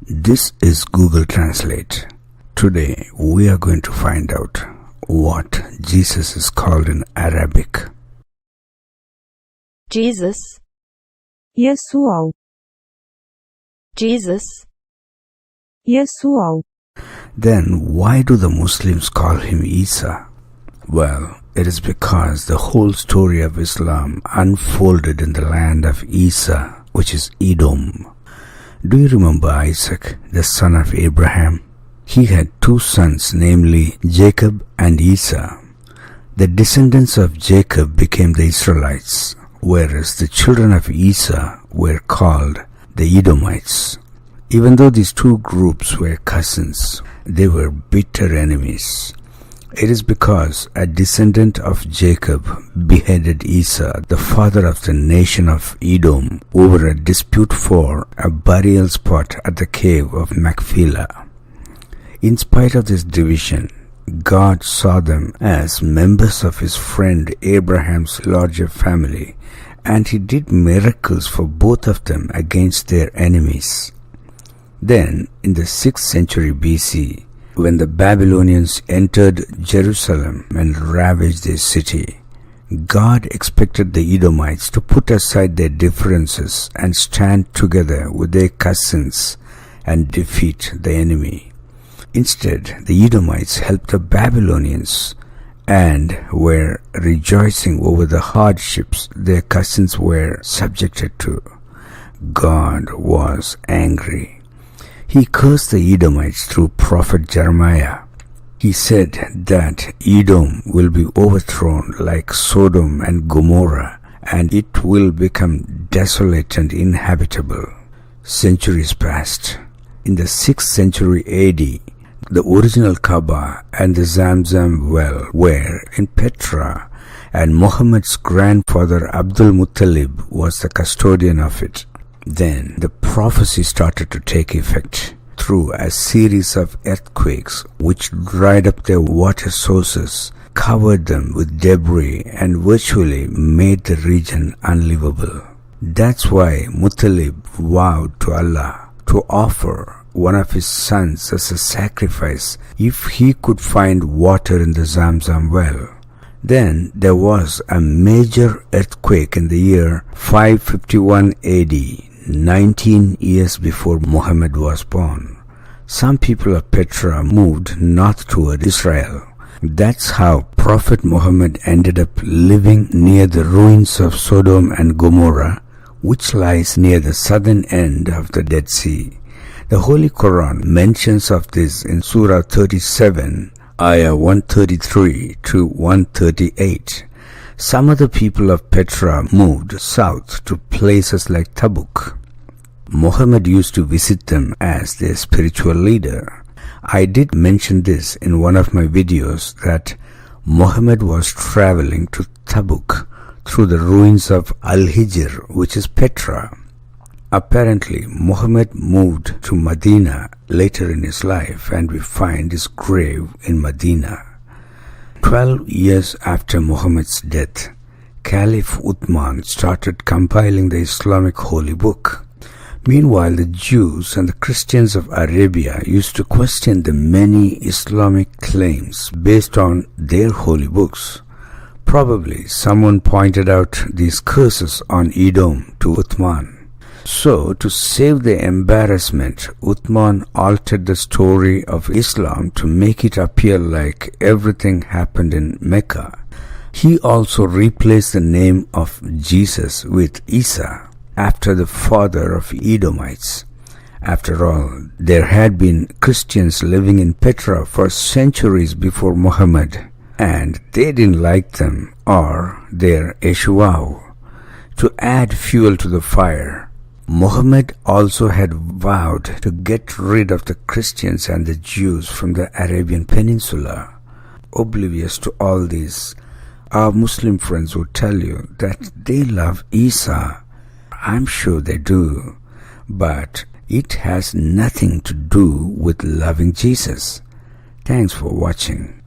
This is Google Translate. Today we are going to find out what Jesus is called in Arabic. Jesus, يسوع Jesus, يسوع. Then why do the Muslims call him Isa? Well, it is because the whole story of Islam unfolded in the land of Isa, which is Edom. Do you remember Isaac, the son of Abraham? He had two sons, namely Jacob and Esau. The descendants of Jacob became the Israelites, whereas the children of Esau were called the Edomites. Even though these two groups were cousins, they were bitter enemies. It is because a descendant of Jacob beheaded Esau, the father of the nation of Edom, over a dispute for a burial spot at the cave of Machpelah. In spite of this division, God saw them as members of his friend Abraham's larger family, and he did miracles for both of them against their enemies. Then, in the 6th century BC, when the Babylonians entered Jerusalem and ravaged their city, God expected the Edomites to put aside their differences and stand together with their cousins and defeat the enemy. Instead, the Edomites helped the Babylonians and were rejoicing over the hardships their cousins were subjected to. God was angry. He cursed the Edomites through prophet Jeremiah. He said that Edom will be overthrown like Sodom and Gomorrah, and it will become desolate and inhabitable. Centuries passed. In the 6th century AD, the original Kaaba and the Zamzam well were in Petra, and Muhammad's grandfather Abdul Muttalib was the custodian of it. Then the prophecy started to take effect through a series of earthquakes which dried up their water sources, covered them with debris, and virtually made the region unlivable. That's why Muttalib vowed to Allah to offer one of his sons as a sacrifice if he could find water in the Zamzam well. Then there was a major earthquake in the year 551 AD, 19 years before Muhammad was born. Some people of Petra moved north toward Israel. That's how Prophet Muhammad ended up living near the ruins of Sodom and Gomorrah, which lies near the southern end of the Dead Sea. The Holy Quran mentions of this in Surah 37, Ayah 133 to 138. Some of the people of Petra moved south to places like Tabuk. Muhammad used to visit them as their spiritual leader. I did mention this in one of my videos that Muhammad was traveling to Tabuk through the ruins of Al-Hijr, which is Petra. Apparently, Muhammad moved to Medina later in his life, and we find his grave in Medina. 12 years after Muhammad's death, Caliph Uthman started compiling the Islamic holy book. Meanwhile, the Jews and the Christians of Arabia used to question the many Islamic claims based on their holy books. Probably someone pointed out these curses on Edom to Uthman. So, to save the embarrassment, Uthman altered the story of Islam to make it appear like everything happened in Mecca. He also replaced the name of Jesus with Isa, after the father of Edomites. After all, there had been Christians living in Petra for centuries before Muhammad, and they didn't like them or their Yeshua. To add fuel to the fire, Muhammad also had vowed to get rid of the Christians and the Jews from the Arabian Peninsula. Oblivious to all this, our Muslim friends would tell you that they love Isa. I'm sure they do, but it has nothing to do with loving Jesus. Thanks for watching.